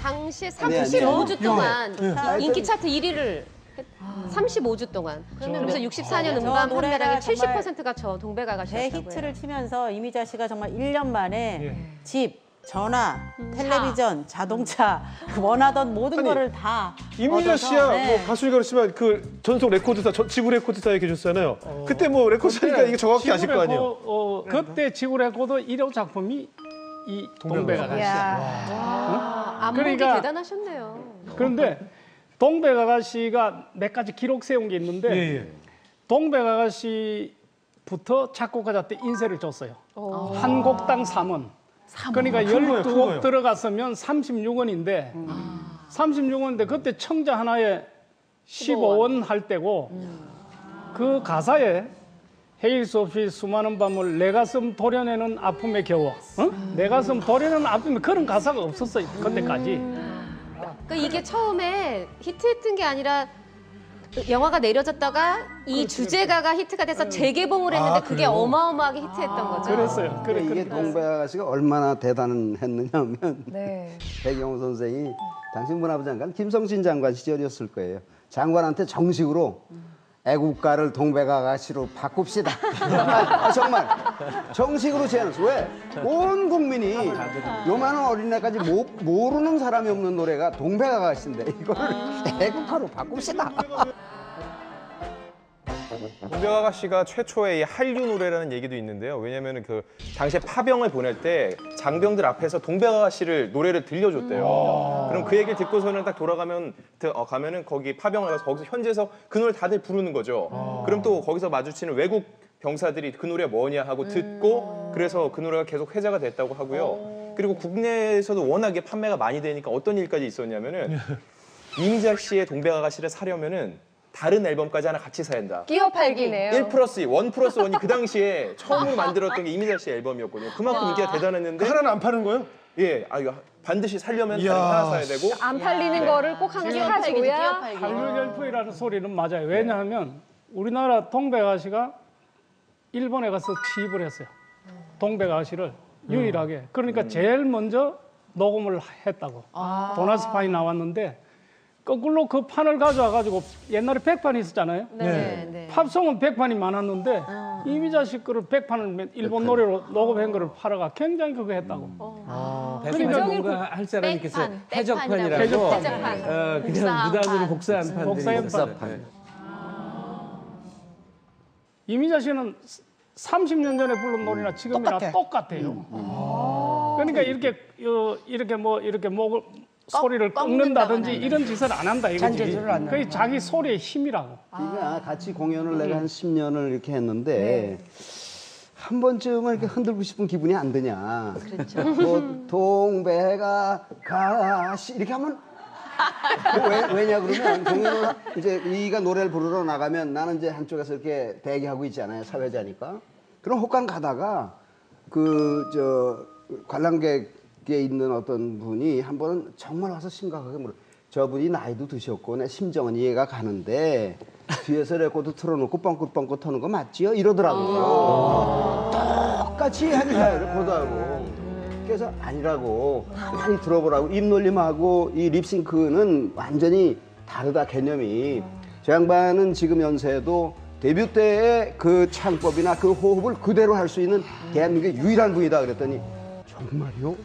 당시에 35주 동안 인기 차트 1위를 35주 동안. 그래서 64년 음반 판매량의 70%가 저 동백아가씨였다고요. 대히트를 치면서 이미자 씨가 정말 1년 만에 집, 전화, 텔레비전, 자동차 원하던 모든 거를 다 이미자 씨야 얻어서, 뭐 가수니까 그렇지만 그 전속 레코드사, 지구 레코드사에 계셨잖아요. 그때 뭐 레코드사니까 이게 정확히 아실 거 아니에요. 그때 지구 레코드 1호 작품이 이 동백아가씨. 안목이 그러니까- 대단하셨네요. 그런데 동백아가씨가 몇 가지 기록 세운 게 있는데 동백아가씨부터 작곡가한테 인세를 줬어요. 한 곡당 3원. 그러니까 12곡 들어갔으면 36원인데 36원인데 그때 청자 하나에 15원 할 때고 그 가사에 헤일 수 없이 수많은 밤을 내 가슴 도려내는 아픔에 겨워 내 가슴 도려내는 아픔에 그런 가사가 없었어요 그때까지. 그러니까 이게 처음에 히트했던 게 아니라 영화가 내려졌다가 이 주제가가 히트가 돼서 재개봉을 했는데 그게 어마어마하게 히트했던 거죠. 그랬어요. 이게 동백아가씨가 얼마나 대단했느냐면 배경호 선생이 당시 문화부 장관 김성신 장관 시절이었을 거예요. 장관한테 정식으로 애국가를 동백아가씨로 바꿉시다. 정말 정식으로 제안했어. 왜? 온 국민이 요만한 어린애까지 모르는 사람이 없는 노래가 동백아가씨인데 이걸 애국가로 바꿉시다. 동백아가씨가 최초의 이 한류 노래라는 얘기도 있는데요. 왜냐하면 그 당시에 파병을 보낼 때 장병들 앞에서 동백아가씨를 노래를 들려줬대요. 그럼 그 얘기를 듣고서는 딱 돌아가면 가면은 거기 파병을 가서 거기서 현지에서 그 노래 다들 부르는 거죠. 그럼 또 거기서 마주치는 외국 병사들이 그 노래 뭐냐 하고 듣고 그래서 그 노래가 계속 회자가 됐다고 하고요. 그리고 국내에서도 워낙에 판매가 많이 되니까 어떤 일까지 있었냐면은 이미자 씨의 동백아가씨를 사려면은 다른 앨범까지 하나 같이 사야 한다. 끼어 팔기네요. 1+1+1이 그 당시에 처음으로 만들었던 게 이미자 씨 앨범이었거든요. 그만큼 인기가 대단했는데 하나는 안 파는 거예요? 예, 이거 반드시 살려면 다른 거 하나 사야 되고 안 팔리는 거를 꼭 하나 사줘야. 한류열풍이라는 소리는 맞아요. 왜냐하면 우리나라 동백아가씨가 일본에 가서 취입을 했어요. 동백아가씨를 유일하게. 그러니까 제일 먼저 녹음을 했다고. 도나스판이 나왔는데 거꾸로 그 판을 가져와가지고 옛날에 백판이 있었잖아요. 네. 팝송은 백판이 많았는데 이미자 씨 거를 백판을 일본 노래로 녹음한 거를 팔아가 굉장히 그거 했다고. 그러니까 뭔가 할 사람이 있겠어요. 해적판이라고. 해적판. 그냥 무단으로 복사한 판들이 복사한 있어요. 판. 이미자 씨는 30년 전에 부른 노래나 지금이나 똑같아요. 그러니까 이렇게 목을 소리를 꺾는다든지 이런 짓을 안 한다 이거지. 그게 자기 소리의 힘이라고. 그러니까 같이 공연을 내가 한 10년을 이렇게 했는데 한 번쯤은 이렇게 흔들고 싶은 기분이 안 드냐. 그렇죠. 뭐 동백아가씨 이렇게 하면 왜냐 그러면 공연을 이제 이가 노래를 부르러 나가면 나는 이제 한쪽에서 이렇게 대기하고 있잖아요. 사회자니까. 그럼 혹간 가다가 관람객에 있는 어떤 분이 한 번은 정말 와서 심각하게 물어. 저분이 나이도 드셨고 내 심정은 이해가 가는데 뒤에서 레코드 틀어놓고 뻥긋뻥긋 터는 거 맞지요? 이러더라고요. 똑같이 하니까 레코드하고. 그래서 아니라고 많이 들어보라고. 입놀림하고 이 립싱크는 완전히 다르다 개념이. 저 양반은 지금 연세에도 데뷔 때의 그 창법이나 그 호흡을 그대로 할 수 있는 대한민국의 유일한 분이다 그랬더니 정말요?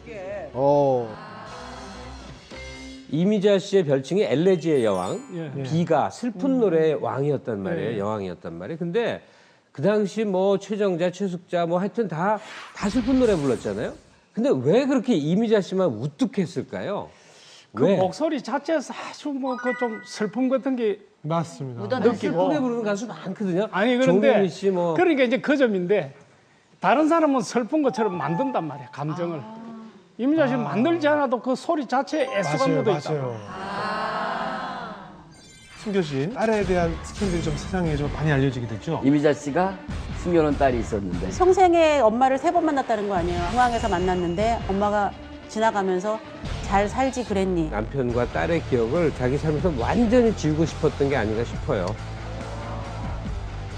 이미자 씨의 별칭이 엘레지의 여왕, 예. 비가 슬픈 노래의 왕이었단 말이에요. 여왕이었단 말이에요. 근데 그 당시 뭐 최정자, 최숙자 뭐 하여튼 다 슬픈 노래 불렀잖아요. 근데 왜 그렇게 이미자 씨만 우뚝했을까요? 그 왜? 목소리 자체에서 아주 뭐 그 좀 슬픔 같은 게 맞습니다. 슬프게 부르는 가수 많거든요. 아니 그런데 조민미 씨 뭐. 그러니까 이제 그 점인데 다른 사람은 슬픈 것처럼 만든단 말이야 감정을. 이미자 씨는 만들지 않아도 그 소리 자체에 애수가 묻어 있다. 숨겨진 딸에 대한 스캔들이 좀 세상에 좀 많이 알려지게 됐죠. 이미자 씨가 숨겨놓은 딸이 있었는데 평생에 엄마를 3번 만났다는 거 아니에요. 공항에서 만났는데 엄마가 지나가면서 잘 살지 그랬니? 남편과 딸의 기억을 자기 삶에서 완전히 지우고 싶었던 게 아닌가 싶어요.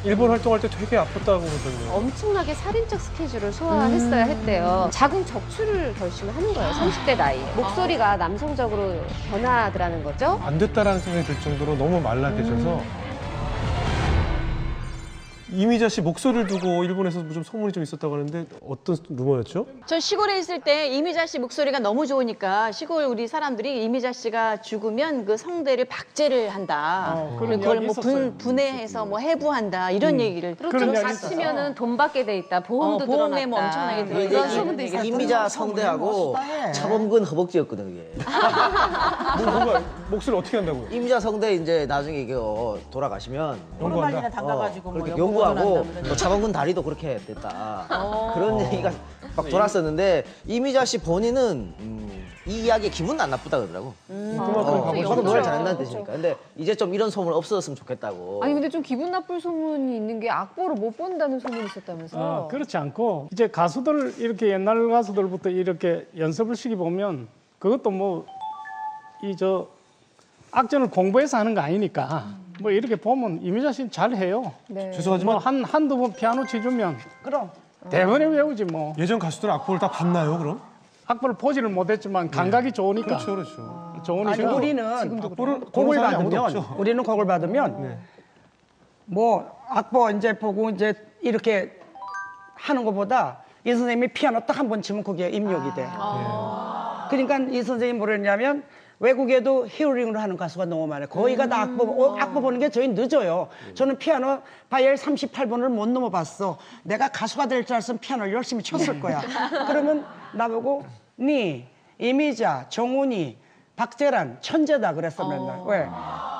일본 활동할 때 되게 아팠다고 그러던데요. 엄청나게 살인적 스케줄을 소화했어야 했대요. 자궁 적출을 결심을 하는 거예요. 30대 나이에. 목소리가 남성적으로 변하더라는 거죠. 안 됐다라는 생각이 들 정도로 너무 말라 계셔서 이미자 씨 목소리를 두고 일본에서 좀 소문이 좀 있었다고 하는데 어떤 루머였죠? 전 시골에 있을 때 이미자 씨 목소리가 너무 좋으니까 시골 우리 사람들이 이미자 씨가 죽으면 그 성대를 박제를 한다. 그런 그걸 이야기 뭐 있었어요. 분해해서 뭐 해부한다 이런 얘기를 그리고 좀 그런 이야기 다치면은 돈 받게 돼 있다. 보험도 보험에 들어놨다. 뭐 엄청나게 들어있다. 그런 소문도 있었어요. 이미자 성대하고 차범근 허벅지였거든 그게. 뭔가 목소리 어떻게 한다고요? 이미자 성대 이제 나중에 이게 돌아가시면 호르몬이나 담가가지고 뭐 그렇게 연구도 연구하고 한다면서. 또 차범근 다리도 그렇게 됐다. 그런 얘기가 막 돌았었는데 이미자 씨 본인은 이 이야기에 기분은 안 나쁘다 그러더라고. 저도 노래 잘한다는 뜻이니까. 근데 이제 좀 이런 소문 없어졌으면 좋겠다고. 아니 근데 좀 기분 나쁠 소문이 있는 게 악보를 못 본다는 소문이 있었다면서요? 그렇지 않고 이제 가수들 이렇게 옛날 가수들부터 이렇게 연습을 시기 보면 그것도 뭐 이 저 악전을 공부해서 하는 거 아니니까 뭐 이렇게 보면 이미자 씨는 잘해요. 네. 죄송하지만 한두 번 피아노 쳐주면 그럼 대번에 외우지 뭐. 예전 가수들은 악보를 다 봤나요, 그럼? 악보를 보지를 못했지만 감각이 좋으니까. 그렇죠, 그렇죠. 좋으니까. 아니 우리는 악보를 곡을 보는 사람이 아무도 받으면 없죠. 우리는 곡을 받으면 뭐 악보 이제 보고 이제 이렇게 하는 것보다 이 선생님이 피아노 딱 한 번 치면 그게 입력이 돼. 그러니까 이 선생님이 뭐랬냐면 외국에도 히어링으로 하는 가수가 너무 많아요. 거의가 다 악보 보는 게 저희 늦어요. 저는 피아노 바이엘 38번을 못 넘어봤어. 내가 가수가 될 줄 알았으면 피아노를 열심히 쳤을 거야. 그러면 나보고 니, 이미자, 정훈이, 박재란 천재다 그랬어 맨날. 왜?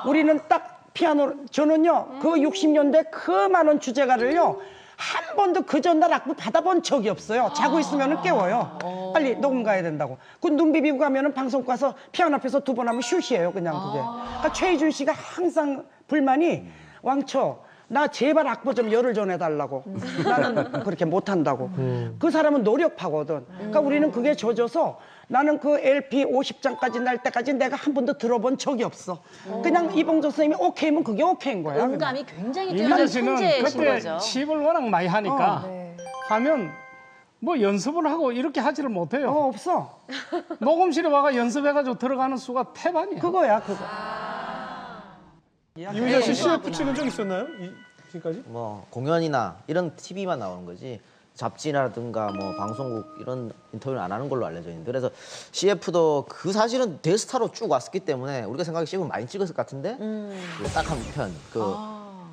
우리는 딱 피아노 저는요 그 60년대 그 많은 주제가를요 한 번도 그 전날 악보 받아본 적이 없어요. 자고 있으면 깨워요. 빨리 녹음 가야 된다고. 그 눈 비비고 가면은 방송 가서 피아노 앞에서 두 번 하면 슛이에요. 그냥 그게. 그러니까 최희준 씨가 항상 불만이 왕초 나 제발 악보 좀 열을 전해달라고. 나는 그렇게 못한다고. 그 사람은 노력파거든. 그러니까 우리는 그게 젖어서 나는 그 LP 50장까지 날 때까지 내가 한 번도 들어본 적이 없어. 그냥 이봉조 선생님이 오케이면 그게 오케이인 거야. 음감이 굉장히 이미자 뛰어난 씨는 천재이신 그때 거죠. 칩을 워낙 많이 하니까 하면 뭐 연습을 하고 이렇게 하지를 못해요. 없어. 녹음실에 와가 연습해가지고 들어가는 수가 태반이야. 그거야 그거. 이미자 씨 CF 찍은 적 있었나요? 지금까지? 뭐 공연이나 이런 TV만 나오는 거지 잡지라든가 뭐 방송국 이런 인터뷰를 안 하는 걸로 알려져 있는데 그래서 CF도 그 사실은 대스타로 쭉 왔었기 때문에 우리가 생각에 CF 많이 찍었을 것 같은데 딱 한 편 그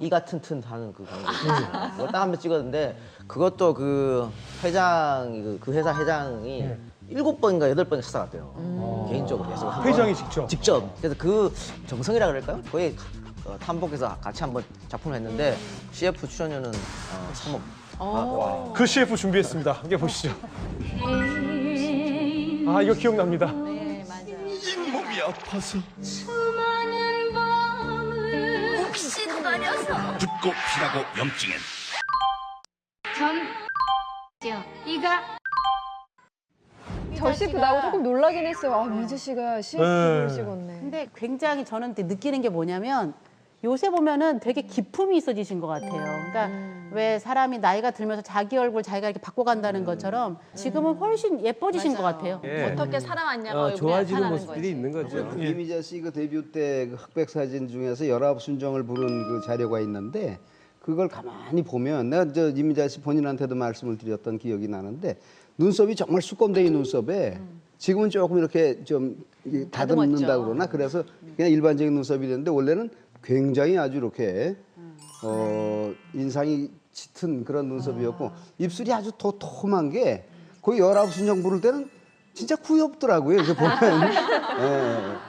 이가 튼튼 하는 그 광고 있잖아요. 그거 딱 한 편 찍었는데 그것도 그 회장이 그 회사 회장이 7번인가 8번 찾아갔대요. 개인적으로 계속 한 회장이 번. 직접. 그래서 그 정성이라 그럴까요? 거의 탐복해서 같이 한번 작품을 했는데 CF 출연료는 3억. 그 CF 준비했습니다. 함께 보시죠. 아, 이거 기억납니다. 네, 맞아요. 잇몸이 아파서 수많은 밤을 욱신거려서 붓고 피라고 염증엔 이가 저 CF 나오고 조금 놀라긴 했어요. 아, 미자 씨가 CF를 찍었네. 근데 굉장히 저는 느끼는 게 뭐냐면 요새 보면은 되게 기품이 있어지신 것 같아요. 그러니까 왜 사람이 나이가 들면서 자기 얼굴 자기가 이렇게 바꿔간다는 것처럼 지금은 훨씬 예뻐지신 것 같아요. 어떻게 살아왔냐고 얼굴에 좋아지는 나타나는 모습들이 거지. 있는 거죠. 이미자 씨 그 데뷔 때 그 흑백 사진 중에서 19순정을 부른 그 자료가 있는데 그걸 가만히 보면 내가 저 이미자 씨 본인한테도 말씀을 드렸던 기억이 나는데 눈썹이 정말 수검댕이 눈썹에 지금은 조금 이렇게 좀 다듬는다 그러나 그래서 그냥 일반적인 눈썹이 됐는데 원래는 굉장히 아주 이렇게 인상이 짙은 그런 눈썹이었고 입술이 아주 도톰한 게 거의 19순정 부를 때는 진짜 귀엽더라고요. 이렇게 보면. 예.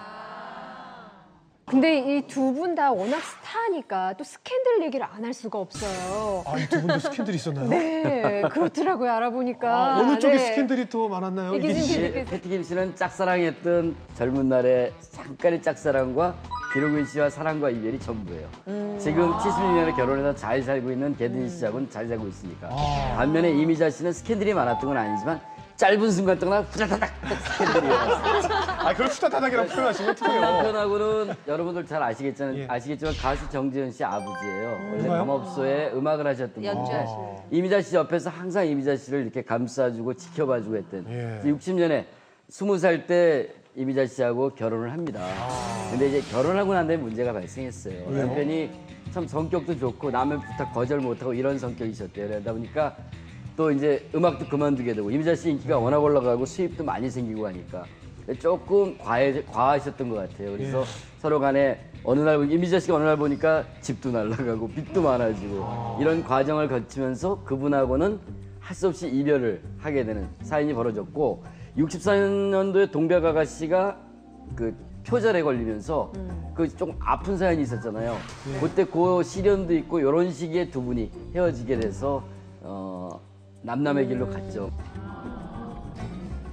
근데 이 두 분 다 워낙 스타니까 또 스캔들 얘기를 안 할 수가 없어요. 아, 이 두 분도 스캔들이 있었나요? 네, 그렇더라고요. 알아보니까. 어느 쪽에 네. 스캔들이 더 많았나요? 이기진 씨. 패티김 씨는 짝사랑했던 젊은 날의 잠깐의 짝사랑과 기록은 씨와 사랑과 이별이 전부예요. 지금 76년에 결혼해서 잘 살고 있는 개든 씨하고는 잘 살고 있으니까. 반면에 이미자 씨는 스캔들이 많았던 건 아니지만 짧은 순간 동안 후다닥 스캔들이 일어났어요. 아, 그걸 후다닥이라고 표현하시면 어떡해요? 남편하고는 여러분들 잘 아시겠지만 가수 정지현 씨 아버지예요. 원래 감업소에 음악을 하셨던 분인데 연주하시는. 이미자 씨 옆에서 항상 이미자 씨를 이렇게 감싸주고 지켜봐주고 했던 60년에 20살 때 이미자 씨하고 결혼을 합니다. 근데 이제 결혼하고 난 다음에 문제가 발생했어요. 남편이 참 성격도 좋고 남의 부탁 거절 못하고 이런 성격이셨대요. 그러다 보니까 또 이제 음악도 그만두게 되고 이미자 씨 인기가 워낙 올라가고 수입도 많이 생기고 하니까 조금 과하셨던 것 같아요. 그래서 서로 간에 어느 날 이미자 씨가 어느 날 보니까 집도 날아가고 빚도 많아지고 이런 과정을 거치면서 그분하고는 할 수 없이 이별을 하게 되는 사연이 벌어졌고 64년도에 동백아가씨가 그 표절에 걸리면서 그 조금 아픈 사연이 있었잖아요. 그때 그 시련도 있고 이런 시기에 두 분이 헤어지게 돼서 남남의 길로 갔죠.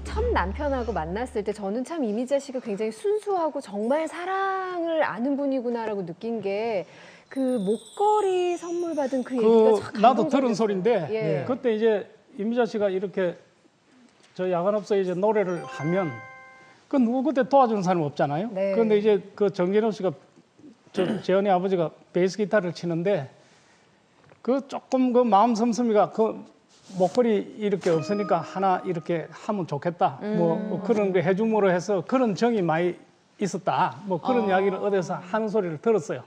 첫 남편하고 만났을 때 저는 참 이미자 씨가 굉장히 순수하고 정말 사랑을 아는 분이구나라고 느낀 게 그 목걸이 선물 받은 그 얘기가 참 나도 들은 소리인데 예. 그때 이제 이미자 씨가 이렇게 저 야간업소에 이제 노래를 하면 그 누구 그때 도와주는 사람이 없잖아요. 네. 그런데 이제 그 정진호 씨가 저 재현이 아버지가 베이스 기타를 치는데 그 조금 그 마음 씀씀이가 그 목걸이 이렇게 없으니까 하나 이렇게 하면 좋겠다. 뭐 그런 게 해줌으로 해서 그런 정이 많이 있었다. 뭐 그런 이야기를 어디서 하는 소리를 들었어요.